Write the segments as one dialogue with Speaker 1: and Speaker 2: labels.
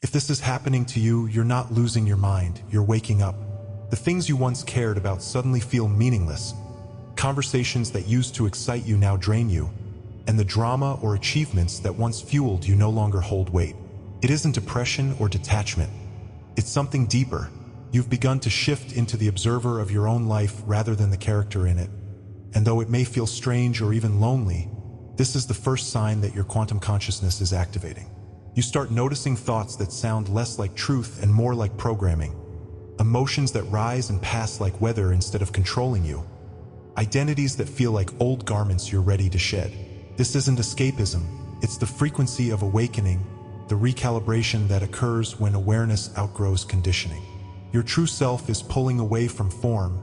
Speaker 1: If this is happening to you, you're not losing your mind, you're waking up. The things you once cared about suddenly feel meaningless. Conversations that used to excite you now drain you, and the drama or achievements that once fueled you no longer hold weight. It isn't depression or detachment. It's something deeper. You've begun to shift into the observer of your own life rather than the character in it. And though it may feel strange or even lonely, this is the first sign that your quantum consciousness is activating. You start noticing thoughts that sound less like truth and more like programming. Emotions that rise and pass like weather instead of controlling you. Identities that feel like old garments you're ready to shed. This isn't escapism, it's the frequency of awakening, the recalibration that occurs when awareness outgrows conditioning. Your true self is pulling away from form,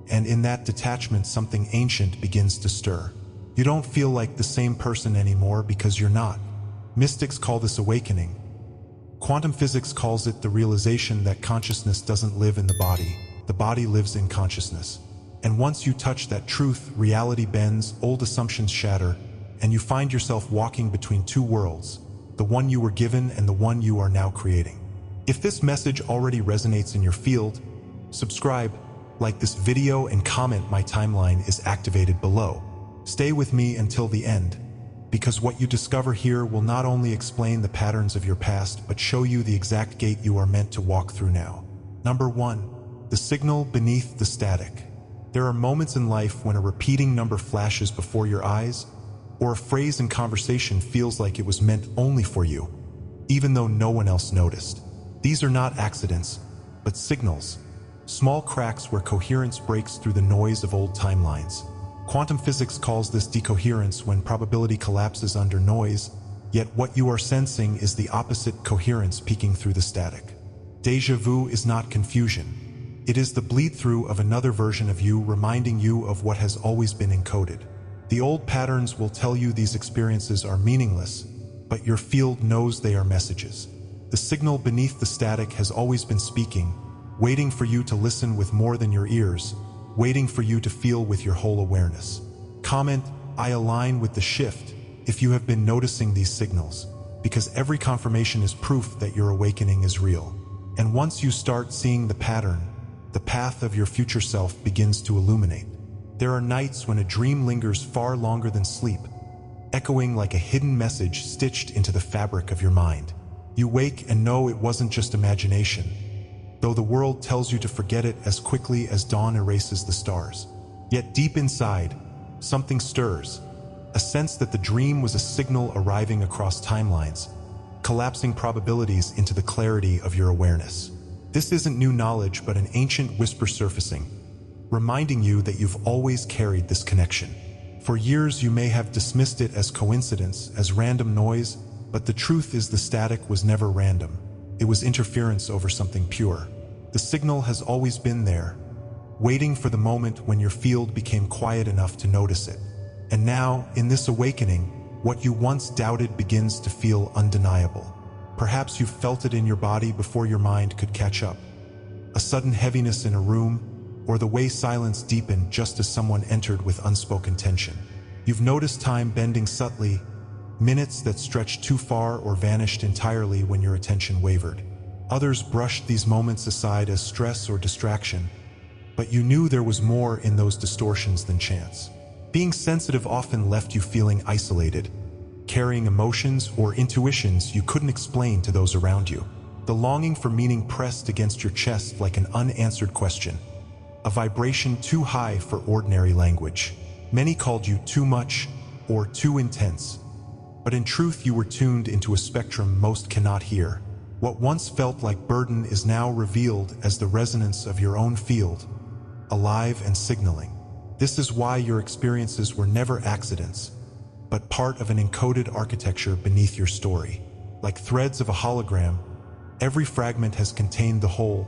Speaker 1: and in that detachment something ancient begins to stir. You don't feel like the same person anymore because you're not. Mystics call this awakening. Quantum physics calls it the realization that consciousness doesn't live in the body lives in consciousness. And once you touch that truth, reality bends, old assumptions shatter, and you find yourself walking between two worlds, the one you were given and the one you are now creating. If this message already resonates in your field, subscribe, like this video, and comment. My timeline is activated below. Stay with me until the end, because what you discover here will not only explain the patterns of your past, but show you the exact gate you are meant to walk through now. Number 1. The signal beneath the static. There are moments in life when a repeating number flashes before your eyes, or a phrase in conversation feels like it was meant only for you, even though no one else noticed. These are not accidents, but signals. Small cracks where coherence breaks through the noise of old timelines. Quantum physics calls this decoherence when probability collapses under noise, yet what you are sensing is the opposite, coherence peeking through the static. Déjà vu is not confusion. It is the bleed-through of another version of you reminding you of what has always been encoded. The old patterns will tell you these experiences are meaningless, but your field knows they are messages. The signal beneath the static has always been speaking, waiting for you to listen with more than your ears, waiting for you to feel with your whole awareness. Comment, I align with the shift, if you have been noticing these signals, because every confirmation is proof that your awakening is real. And once you start seeing the pattern, the path of your future self begins to illuminate. There are nights when a dream lingers far longer than sleep, echoing like a hidden message stitched into the fabric of your mind. You wake and know it wasn't just imagination, though the world tells you to forget it as quickly as dawn erases the stars. Yet deep inside, something stirs, a sense that the dream was a signal arriving across timelines, collapsing probabilities into the clarity of your awareness. This isn't new knowledge, but an ancient whisper surfacing, reminding you that you've always carried this connection. For years you may have dismissed it as coincidence, as random noise, but the truth is the static was never random. It was interference over something pure. The signal has always been there, waiting for the moment when your field became quiet enough to notice it. And now, in this awakening, what you once doubted begins to feel undeniable. Perhaps you've felt it in your body before your mind could catch up. A sudden heaviness in a room, or the way silence deepened just as someone entered with unspoken tension. You've noticed time bending subtly, minutes that stretched too far or vanished entirely when your attention wavered. Others brushed these moments aside as stress or distraction, but you knew there was more in those distortions than chance. Being sensitive often left you feeling isolated, carrying emotions or intuitions you couldn't explain to those around you. The longing for meaning pressed against your chest like an unanswered question, a vibration too high for ordinary language. Many called you too much or too intense, but in truth you were tuned into a spectrum most cannot hear. What once felt like burden is now revealed as the resonance of your own field, alive and signaling. This is why your experiences were never accidents, but part of an encoded architecture beneath your story. Like threads of a hologram, every fragment has contained the whole,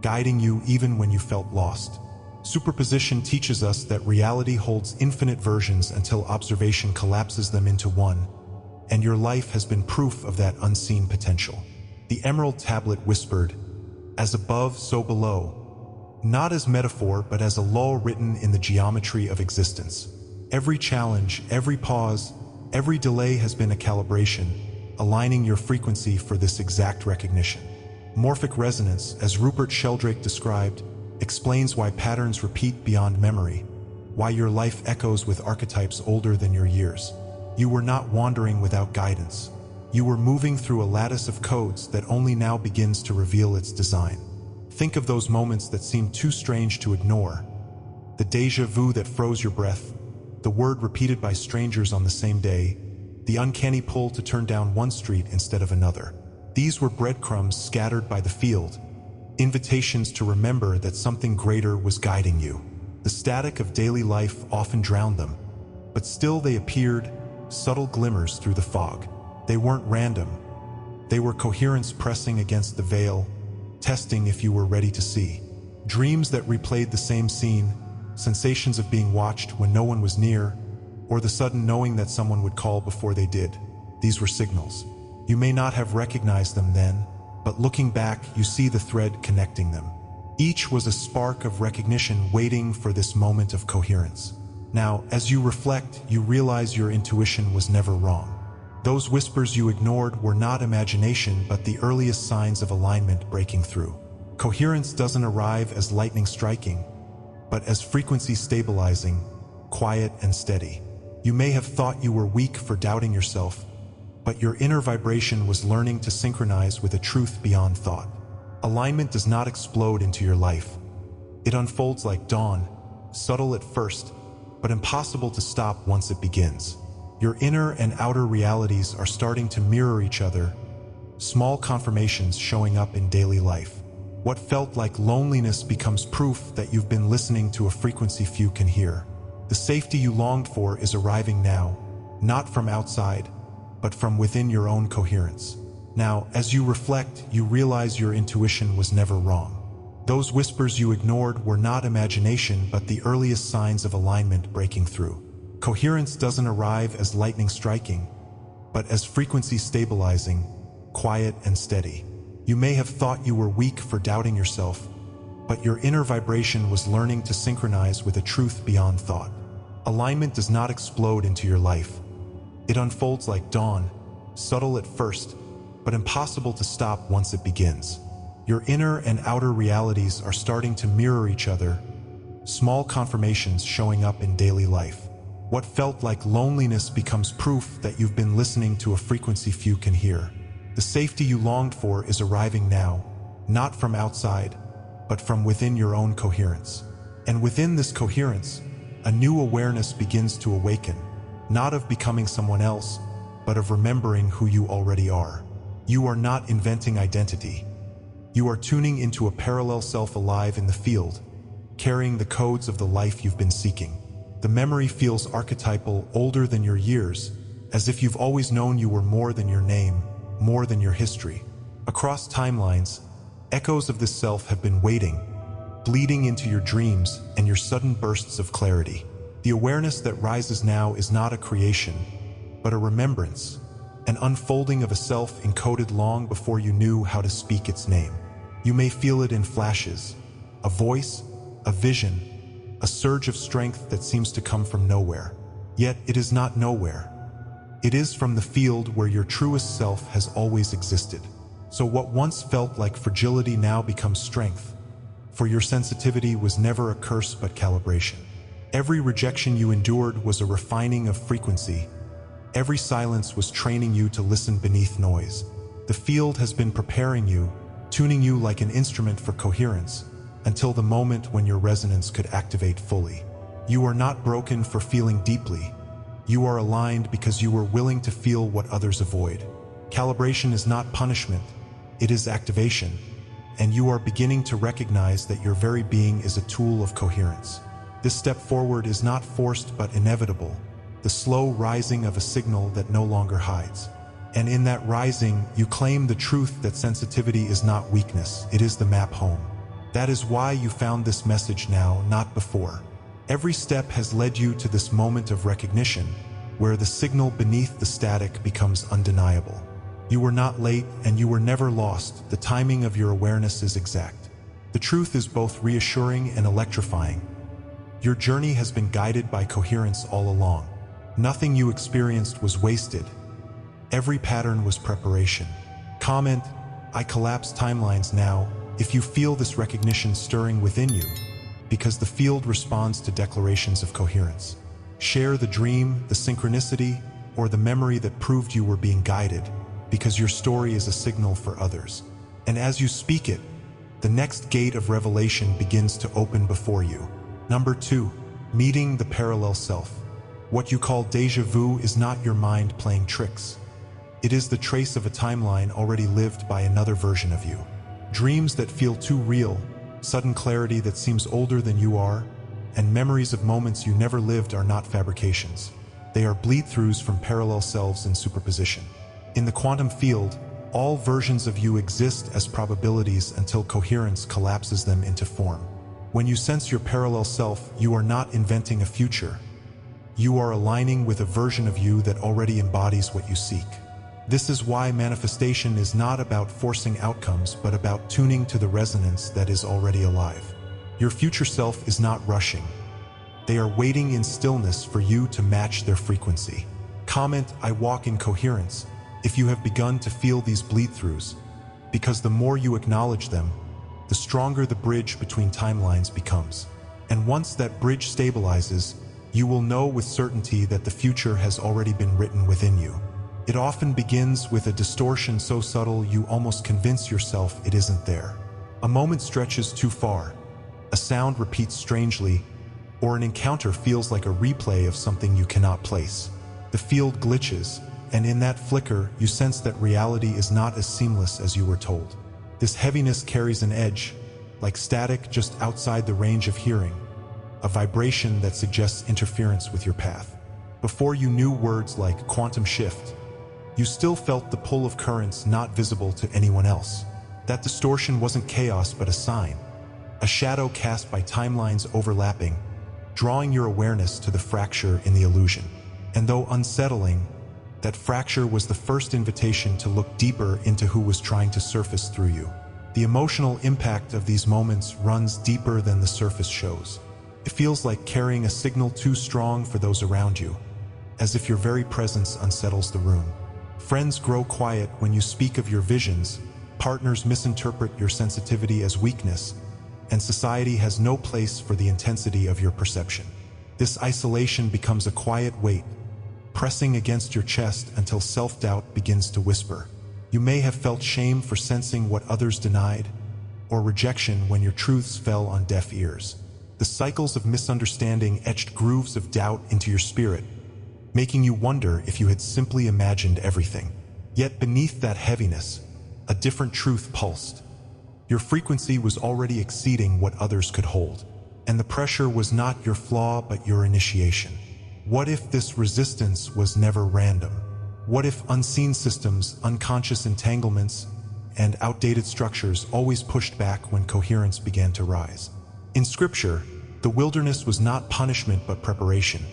Speaker 1: guiding you even when you felt lost. Superposition teaches us that reality holds infinite versions until observation collapses them into one, and your life has been proof of that unseen potential. The Emerald Tablet whispered, "As above, so below," not as metaphor, but as a law written in the geometry of existence. Every challenge, every pause, every delay has been a calibration, aligning your frequency for this exact recognition. Morphic resonance, as Rupert Sheldrake described, explains why patterns repeat beyond memory, why your life echoes with archetypes older than your years. You were not wandering without guidance. You were moving through a lattice of codes that only now begins to reveal its design. Think of those moments that seemed too strange to ignore. The déjà vu that froze your breath, the word repeated by strangers on the same day, the uncanny pull to turn down one street instead of another. These were breadcrumbs scattered by the field, invitations to remember that something greater was guiding you. The static of daily life often drowned them, but still they appeared, subtle glimmers through the fog. They weren't random. They were coherence pressing against the veil, testing if you were ready to see. Dreams that replayed the same scene, sensations of being watched when no one was near, or the sudden knowing that someone would call before they did. These were signals. You may not have recognized them then, but looking back, you see the thread connecting them. Each was a spark of recognition waiting for this moment of coherence. Now, as you reflect, you realize your intuition was never wrong. Those whispers you ignored were not imagination, but the earliest signs of alignment breaking through. Coherence doesn't arrive as lightning striking, but as frequency stabilizing, quiet and steady. You may have thought you were weak for doubting yourself, but your inner vibration was learning to synchronize with a truth beyond thought. Alignment does not explode into your life. It unfolds like dawn, subtle at first, but impossible to stop once it begins. Your inner and outer realities are starting to mirror each other, small confirmations showing up in daily life. What felt like loneliness becomes proof that you've been listening to a frequency few can hear. The safety you longed for is arriving now, not from outside, but from within your own coherence. Now, as you reflect, you realize your intuition was never wrong. Those whispers you ignored were not imagination, but the earliest signs of alignment breaking through. Coherence doesn't arrive as lightning striking, but as frequency stabilizing, quiet and steady. You may have thought you were weak for doubting yourself, but your inner vibration was learning to synchronize with a truth beyond thought. Alignment does not explode into your life. It unfolds like dawn, subtle at first, but impossible to stop once it begins. Your inner and outer realities are starting to mirror each other, small confirmations showing up in daily life. What felt like loneliness becomes proof that you've been listening to a frequency few can hear. The safety you longed for is arriving now, not from outside, but from within your own coherence. And within this coherence, a new awareness begins to awaken, not of becoming someone else, but of remembering who you already are. You are not inventing identity. You are tuning into a parallel self alive in the field, carrying the codes of the life you've been seeking. The memory feels archetypal, older than your years, as if you've always known you were more than your name, more than your history. Across timelines, echoes of this self have been waiting, bleeding into your dreams and your sudden bursts of clarity. The awareness that rises now is not a creation, but a remembrance, an unfolding of a self encoded long before you knew how to speak its name. You may feel it in flashes, a voice, a vision, a surge of strength that seems to come from nowhere. Yet it is not nowhere. It is from the field where your truest self has always existed. So what once felt like fragility now becomes strength, for your sensitivity was never a curse but calibration. Every rejection you endured was a refining of frequency. Every silence was training you to listen beneath noise. The field has been preparing you, tuning you like an instrument for coherence, until the moment when your resonance could activate fully. You are not broken for feeling deeply. You are aligned because you were willing to feel what others avoid. Calibration is not punishment, it is activation, and you are beginning to recognize that your very being is a tool of coherence. This step forward is not forced but inevitable, the slow rising of a signal that no longer hides. And in that rising, you claim the truth that sensitivity is not weakness, it is the map home. That is why you found this message now, not before. Every step has led you to this moment of recognition, where the signal beneath the static becomes undeniable. You were not late and you were never lost. The timing of your awareness is exact. The truth is both reassuring and electrifying. Your journey has been guided by coherence all along. Nothing you experienced was wasted, Every pattern was preparation. Comment, I collapse timelines now, if you feel this recognition stirring within you, because the field responds to declarations of coherence. Share the dream, the synchronicity, or the memory that proved you were being guided, because your story is a signal for others. And as you speak it, the next gate of revelation begins to open before you. Number 2, meeting the parallel self. What you call déjà vu is not your mind playing tricks. It is the trace of a timeline already lived by another version of you. Dreams that feel too real, sudden clarity that seems older than you are, and memories of moments you never lived are not fabrications. They are bleed-throughs from parallel selves in superposition. In the quantum field, all versions of you exist as probabilities until coherence collapses them into form. When you sense your parallel self, you are not inventing a future. You are aligning with a version of you that already embodies what you seek. This is why manifestation is not about forcing outcomes, but about tuning to the resonance that is already alive. Your future self is not rushing. They are waiting in stillness for you to match their frequency. Comment, I walk in coherence, if you have begun to feel these bleed-throughs, because the more you acknowledge them, the stronger the bridge between timelines becomes. And once that bridge stabilizes, you will know with certainty that the future has already been written within you. It often begins with a distortion so subtle you almost convince yourself it isn't there. A moment stretches too far, a sound repeats strangely, or an encounter feels like a replay of something you cannot place. The field glitches, and in that flicker, you sense that reality is not as seamless as you were told. This heaviness carries an edge, like static just outside the range of hearing, a vibration that suggests interference with your path. Before you knew words like quantum shift, you still felt the pull of currents not visible to anyone else. That distortion wasn't chaos but a sign, a shadow cast by timelines overlapping, drawing your awareness to the fracture in the illusion. And though unsettling, that fracture was the first invitation to look deeper into who was trying to surface through you. The emotional impact of these moments runs deeper than the surface shows. It feels like carrying a signal too strong for those around you, as if your very presence unsettles the room. Friends grow quiet when you speak of your visions, partners misinterpret your sensitivity as weakness, and society has no place for the intensity of your perception. This isolation becomes a quiet weight, pressing against your chest until self-doubt begins to whisper. You may have felt shame for sensing what others denied, or rejection when your truths fell on deaf ears. The cycles of misunderstanding etched grooves of doubt into your spirit, making you wonder if you had simply imagined everything. Yet beneath that heaviness, a different truth pulsed. Your frequency was already exceeding what others could hold, and the pressure was not your flaw but your initiation. What if this resistance was never random? What if unseen systems, unconscious entanglements, and outdated structures always pushed back when coherence began to rise? In Scripture, the wilderness was not punishment but preparation.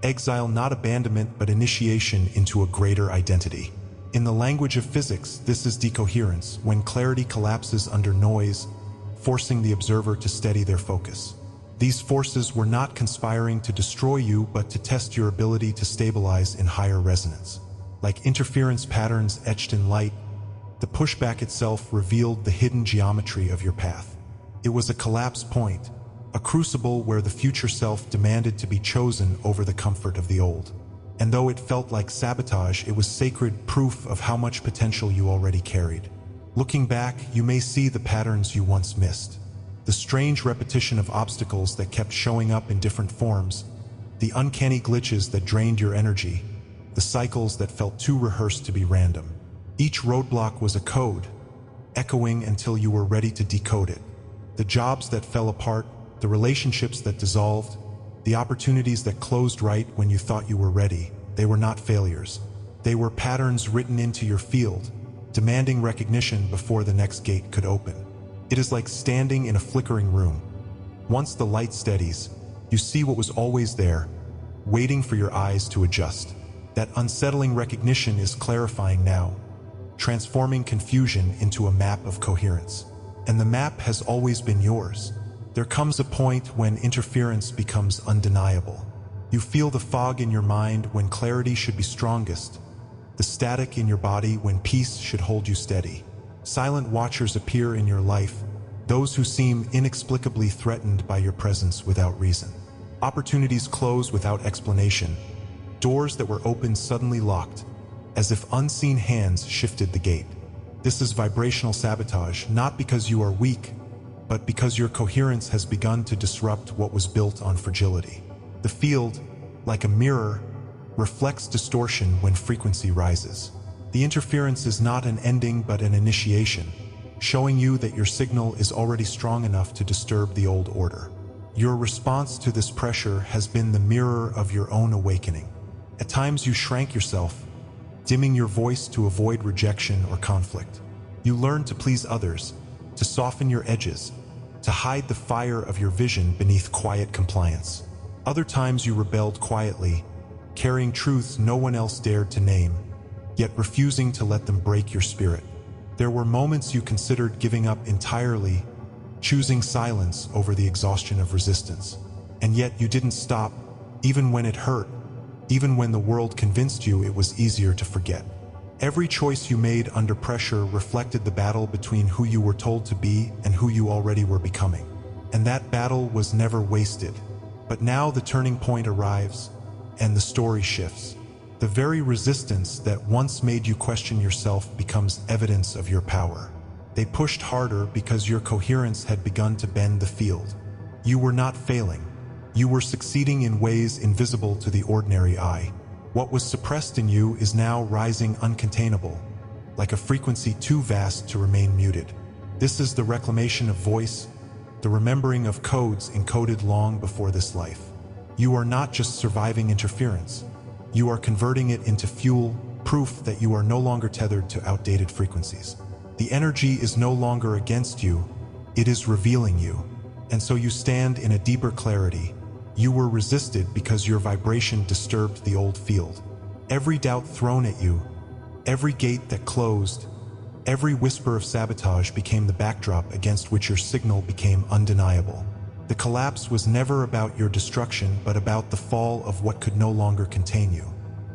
Speaker 1: Exile not abandonment but initiation into a greater identity. In the language of physics, this is decoherence, when clarity collapses under noise, forcing the observer to steady their focus. These forces were not conspiring to destroy you but to test your ability to stabilize in higher resonance. Like interference patterns etched in light, the pushback itself revealed the hidden geometry of your path. It was a collapse point, a crucible where the future self demanded to be chosen over the comfort of the old. And though it felt like sabotage, it was sacred proof of how much potential you already carried. Looking back, you may see the patterns you once missed. The strange repetition of obstacles that kept showing up in different forms, the uncanny glitches that drained your energy, the cycles that felt too rehearsed to be random. Each roadblock was a code, echoing until you were ready to decode it. The jobs that fell apart, the relationships that dissolved, the opportunities that closed right when you thought you were ready, they were not failures. They were patterns written into your field, demanding recognition before the next gate could open. It is like standing in a flickering room. Once the light steadies, you see what was always there, waiting for your eyes to adjust. That unsettling recognition is clarifying now, transforming confusion into a map of coherence. And the map has always been yours. There comes a point when interference becomes undeniable. You feel the fog in your mind when clarity should be strongest, the static in your body when peace should hold you steady. Silent watchers appear in your life, those who seem inexplicably threatened by your presence without reason. Opportunities close without explanation, doors that were open suddenly locked, as if unseen hands shifted the gate. This is vibrational sabotage, not because you are weak, but because your coherence has begun to disrupt what was built on fragility. The field, like a mirror, reflects distortion when frequency rises. The interference is not an ending but an initiation, showing you that your signal is already strong enough to disturb the old order. Your response to this pressure has been the mirror of your own awakening. At times you shrank yourself, dimming your voice to avoid rejection or conflict. You learned to please others, to soften your edges, to hide the fire of your vision beneath quiet compliance. Other times you rebelled quietly, carrying truths no one else dared to name, yet refusing to let them break your spirit. There were moments you considered giving up entirely, choosing silence over the exhaustion of resistance. And yet you didn't stop, even when it hurt, even when the world convinced you it was easier to forget. Every choice you made under pressure reflected the battle between who you were told to be and who you already were becoming. And that battle was never wasted. But now the turning point arrives, and the story shifts. The very resistance that once made you question yourself becomes evidence of your power. They pushed harder because your coherence had begun to bend the field. You were not failing. You were succeeding in ways invisible to the ordinary eye. What was suppressed in you is now rising uncontainable, like a frequency too vast to remain muted. This is the reclamation of voice, the remembering of codes encoded long before this life. You are not just surviving interference. You are converting it into fuel, proof that you are no longer tethered to outdated frequencies. The energy is no longer against you, it is revealing you. And so you stand in a deeper clarity. You were resisted because your vibration disturbed the old field. Every doubt thrown at you, every gate that closed, every whisper of sabotage became the backdrop against which your signal became undeniable. The collapse was never about your destruction, but about the fall of what could no longer contain you.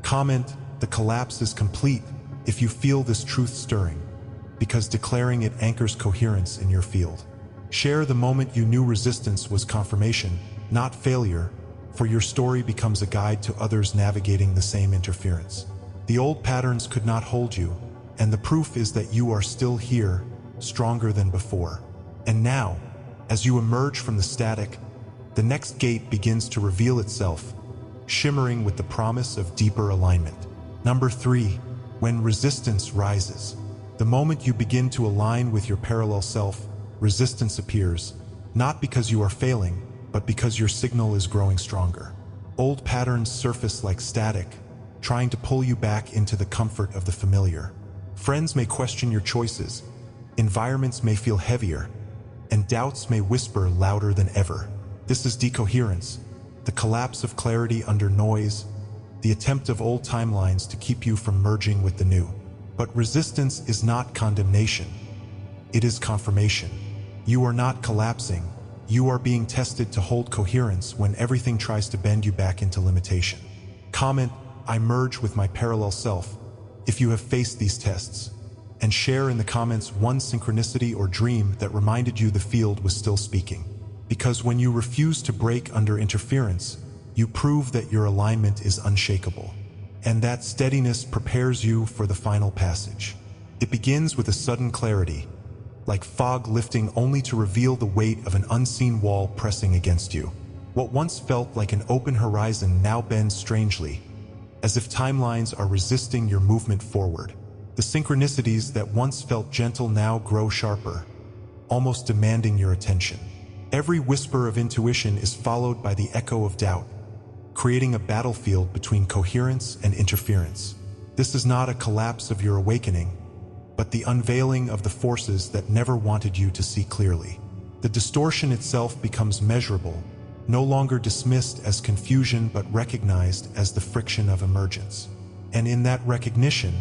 Speaker 1: Comment, "The collapse is complete," if you feel this truth stirring, because declaring it anchors coherence in your field. Share the moment you knew resistance was confirmation, not failure, for your story becomes a guide to others navigating the same interference. The old patterns could not hold you, and the proof is that you are still here, stronger than before. And now, as you emerge from the static, the next gate begins to reveal itself, shimmering with the promise of deeper alignment. Number 3, when resistance rises. The moment you begin to align with your parallel self, resistance appears, not because you are failing, but because your signal is growing stronger. Old patterns surface like static, trying to pull you back into the comfort of the familiar. Friends may question your choices, environments may feel heavier, and doubts may whisper louder than ever. This is decoherence, the collapse of clarity under noise, the attempt of old timelines to keep you from merging with the new. But resistance is not condemnation. It is confirmation. You are not collapsing. You are being tested to hold coherence when everything tries to bend you back into limitation. Comment, "I merge with my parallel self," if you have faced these tests. And share in the comments one synchronicity or dream that reminded you the field was still speaking. Because when you refuse to break under interference, you prove that your alignment is unshakable. And that steadiness prepares you for the final passage. It begins with a sudden clarity, like fog lifting only to reveal the weight of an unseen wall pressing against you. What once felt like an open horizon now bends strangely, as if timelines are resisting your movement forward. The synchronicities that once felt gentle now grow sharper, almost demanding your attention. Every whisper of intuition is followed by the echo of doubt, creating a battlefield between coherence and interference. This is not a collapse of your awakening, but the unveiling of the forces that never wanted you to see clearly. The distortion itself becomes measurable, no longer dismissed as confusion but recognized as the friction of emergence. And in that recognition,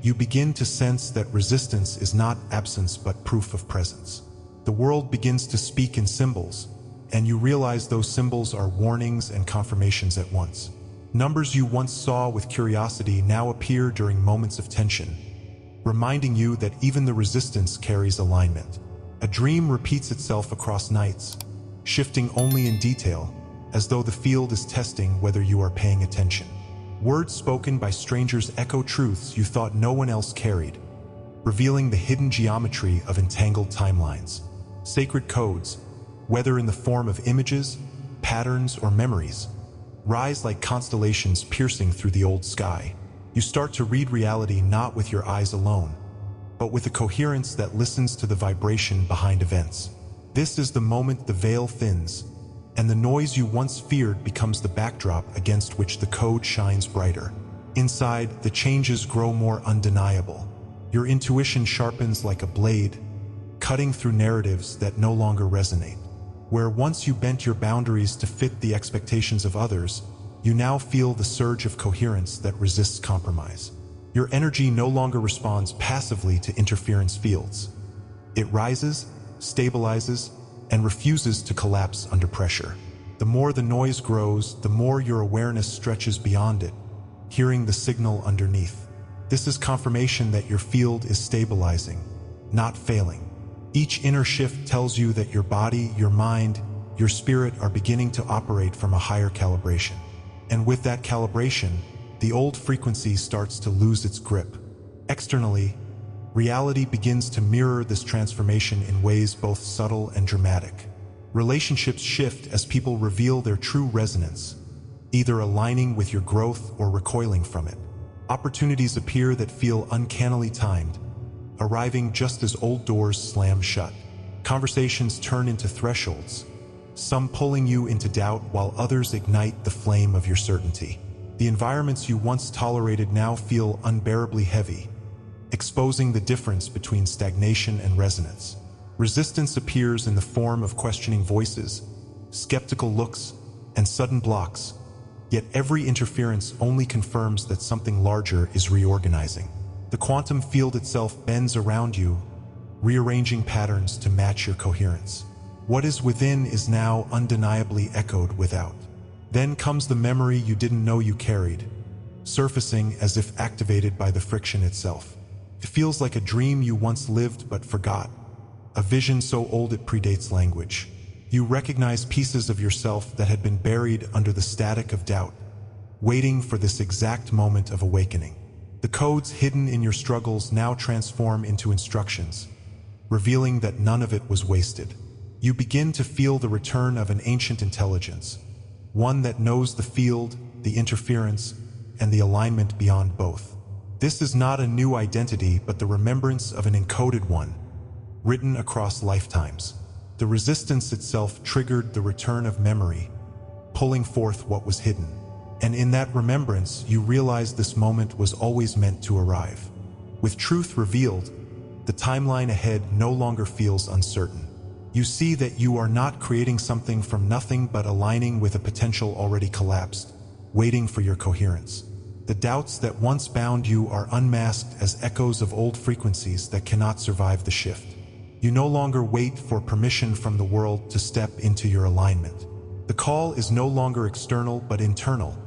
Speaker 1: you begin to sense that resistance is not absence but proof of presence. The world begins to speak in symbols, and you realize those symbols are warnings and confirmations at once. Numbers you once saw with curiosity now appear during moments of tension, reminding you that even the resistance carries alignment. A dream repeats itself across nights, shifting only in detail, as though the field is testing whether you are paying attention. Words spoken by strangers echo truths you thought no one else carried, revealing the hidden geometry of entangled timelines. Sacred codes, whether in the form of images, patterns, or memories, rise like constellations piercing through the old sky. You start to read reality not with your eyes alone, but with a coherence that listens to the vibration behind events. This is the moment the veil thins, and the noise you once feared becomes the backdrop against which the code shines brighter. Inside, the changes grow more undeniable. Your intuition sharpens like a blade, cutting through narratives that no longer resonate. Where once you bent your boundaries to fit the expectations of others, you now feel the surge of coherence that resists compromise. Your energy no longer responds passively to interference fields. It rises, stabilizes, and refuses to collapse under pressure. The more the noise grows, the more your awareness stretches beyond it, hearing the signal underneath. This is confirmation that your field is stabilizing, not failing. Each inner shift tells you that your body, your mind, your spirit are beginning to operate from a higher calibration. And with that calibration, the old frequency starts to lose its grip. Externally, reality begins to mirror this transformation in ways both subtle and dramatic. Relationships shift as people reveal their true resonance, either aligning with your growth or recoiling from it. Opportunities appear that feel uncannily timed, arriving just as old doors slam shut. Conversations turn into thresholds, some pulling you into doubt while others ignite the flame of your certainty. The environments you once tolerated now feel unbearably heavy, exposing the difference between stagnation and resonance. Resistance appears in the form of questioning voices, skeptical looks, and sudden blocks, yet every interference only confirms that something larger is reorganizing. The quantum field itself bends around you, rearranging patterns to match your coherence. What is within is now undeniably echoed without. Then comes the memory you didn't know you carried, surfacing as if activated by the friction itself. It feels like a dream you once lived but forgot, a vision so old it predates language. You recognize pieces of yourself that had been buried under the static of doubt, waiting for this exact moment of awakening. The codes hidden in your struggles now transform into instructions, revealing that none of it was wasted. You begin to feel the return of an ancient intelligence, one that knows the field, the interference, and the alignment beyond both. This is not a new identity, but the remembrance of an encoded one, written across lifetimes. The resistance itself triggered the return of memory, pulling forth what was hidden. And in that remembrance, you realize this moment was always meant to arrive. With truth revealed, the timeline ahead no longer feels uncertain. You see that you are not creating something from nothing but aligning with a potential already collapsed, waiting for your coherence. The doubts that once bound you are unmasked as echoes of old frequencies that cannot survive the shift. You no longer wait for permission from the world to step into your alignment. The call is no longer external but internal,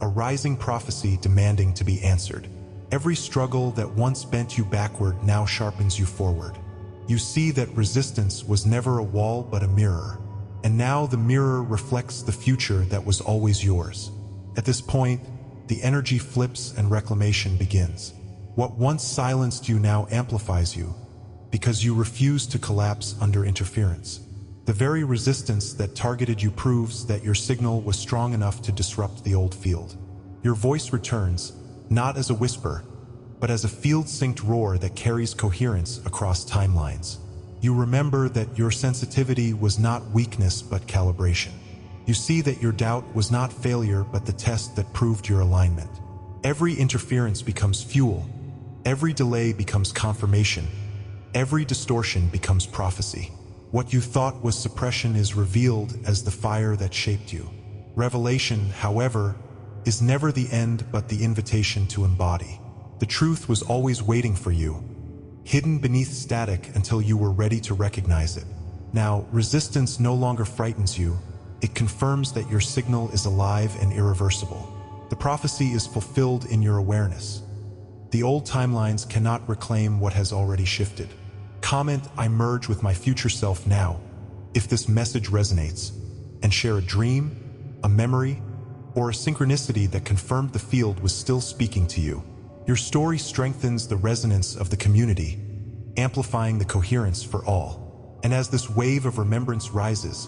Speaker 1: a rising prophecy demanding to be answered. Every struggle that once bent you backward now sharpens you forward. You see that resistance was never a wall but a mirror, and now the mirror reflects the future that was always yours. At this point, the energy flips and reclamation begins. What once silenced you now amplifies you, because you refuse to collapse under interference. The very resistance that targeted you proves that your signal was strong enough to disrupt the old field. Your voice returns, not as a whisper, but as a field-synced roar that carries coherence across timelines. You remember that your sensitivity was not weakness but calibration. You see that your doubt was not failure but the test that proved your alignment. Every interference becomes fuel, every delay becomes confirmation, every distortion becomes prophecy. What you thought was suppression is revealed as the fire that shaped you. Revelation, however, is never the end but the invitation to embody. The truth was always waiting for you, hidden beneath static until you were ready to recognize it. Now, resistance no longer frightens you. It confirms that your signal is alive and irreversible. The prophecy is fulfilled in your awareness. The old timelines cannot reclaim what has already shifted. Comment, "I merge with my future self now," if this message resonates, and share a dream, a memory, or a synchronicity that confirmed the field was still speaking to you. Your story strengthens the resonance of the community, amplifying the coherence for all. And as this wave of remembrance rises,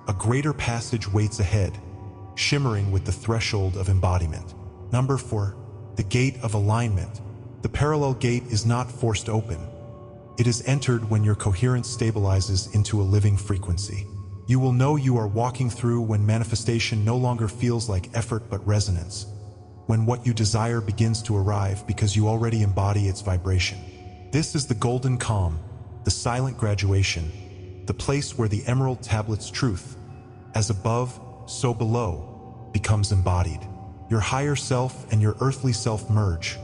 Speaker 1: a greater passage waits ahead, shimmering with the threshold of embodiment. Number 4, the gate of alignment. The parallel gate is not forced open. It is entered when your coherence stabilizes into a living frequency. You will know you are walking through when manifestation no longer feels like effort but resonance, when what you desire begins to arrive because you already embody its vibration. This is the golden calm, the silent graduation, the place where the emerald tablet's truth, as above, so below, becomes embodied. Your higher self and your earthly self merge,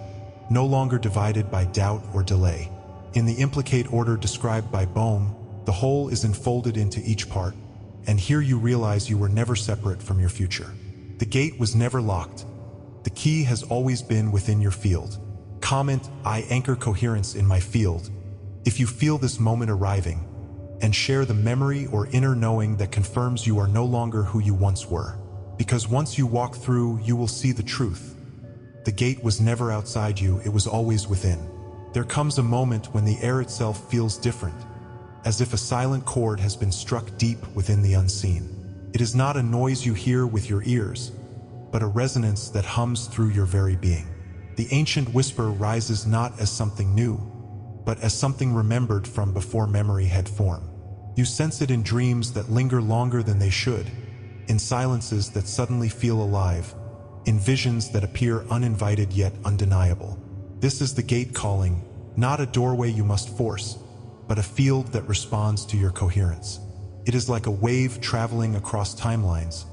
Speaker 1: no longer divided by doubt or delay. In the implicate order described by Bohm, the whole is enfolded into each part, and here you realize you were never separate from your future. The gate was never locked. The key has always been within your field. Comment, "I anchor coherence in my field," if you feel this moment arriving, and share the memory or inner knowing that confirms you are no longer who you once were. Because once you walk through, you will see the truth. The gate was never outside you, it was always within. There comes a moment when the air itself feels different, as if a silent chord has been struck deep within the unseen. It is not a noise you hear with your ears, but a resonance that hums through your very being. The ancient whisper rises not as something new, but as something remembered from before memory had form. You sense it in dreams that linger longer than they should, in silences that suddenly feel alive, in visions that appear uninvited yet undeniable. This is the gate calling, not a doorway you must force, but a field that responds to your coherence. It is like a wave traveling across timelines,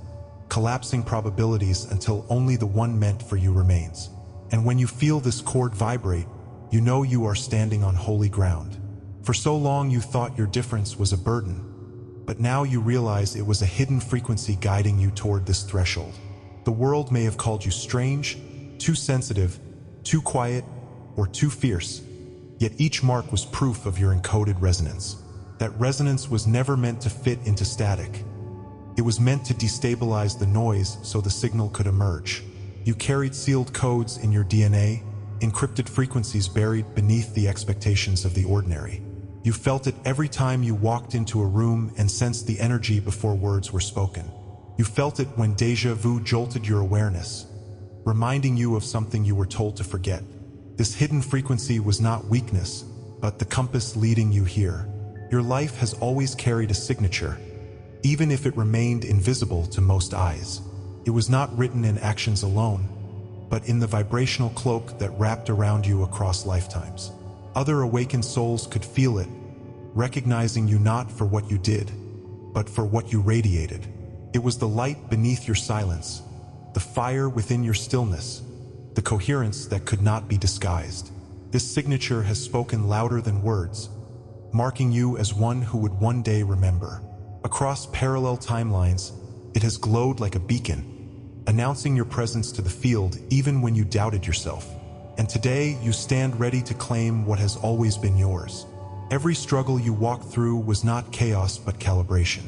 Speaker 1: collapsing probabilities until only the one meant for you remains. And when you feel this chord vibrate, you know you are standing on holy ground. For so long you thought your difference was a burden, but now you realize it was a hidden frequency guiding you toward this threshold. The world may have called you strange, too sensitive, too quiet, or too fierce, yet each mark was proof of your encoded resonance. That resonance was never meant to fit into static. It was meant to destabilize the noise so the signal could emerge. You carried sealed codes in your DNA, encrypted frequencies buried beneath the expectations of the ordinary. You felt it every time you walked into a room and sensed the energy before words were spoken. You felt it when déjà vu jolted your awareness, reminding you of something you were told to forget. This hidden frequency was not weakness, but the compass leading you here. Your life has always carried a signature, even if it remained invisible to most eyes. It was not written in actions alone, but in the vibrational cloak that wrapped around you across lifetimes. Other awakened souls could feel it, recognizing you not for what you did, but for what you radiated. It was the light beneath your silence, the fire within your stillness, the coherence that could not be disguised. This signature has spoken louder than words, marking you as one who would one day remember. Across parallel timelines, it has glowed like a beacon, announcing your presence to the field even when you doubted yourself. And today, you stand ready to claim what has always been yours. Every struggle you walked through was not chaos but calibration.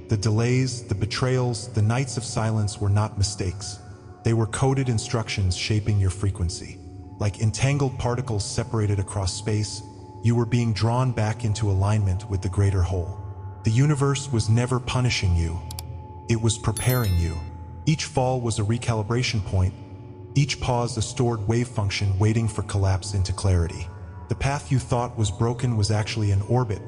Speaker 1: The delays, the betrayals, the nights of silence were not mistakes. They were coded instructions shaping your frequency. Like entangled particles separated across space, you were being drawn back into alignment with the greater whole. The universe was never punishing you. It was preparing you. Each fall was a recalibration point, each pause a stored wave function waiting for collapse into clarity. The path you thought was broken was actually an orbit,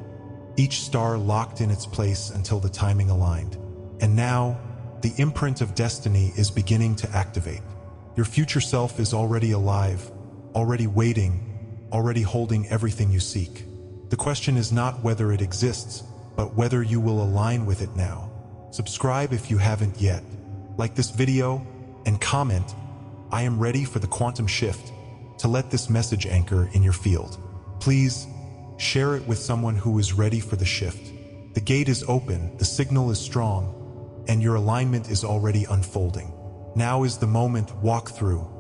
Speaker 1: each star locked in its place until the timing aligned. And now, the imprint of destiny is beginning to activate. Your future self is already alive, already waiting, already holding everything you seek. The question is not whether it exists, but whether you will align with it now. Subscribe if you haven't yet. Like this video and comment, "I am ready for the quantum shift," to let this message anchor in your field. Please share it with someone who is ready for the shift. The gate is open, the signal is strong, and your alignment is already unfolding. Now is the moment, walk through.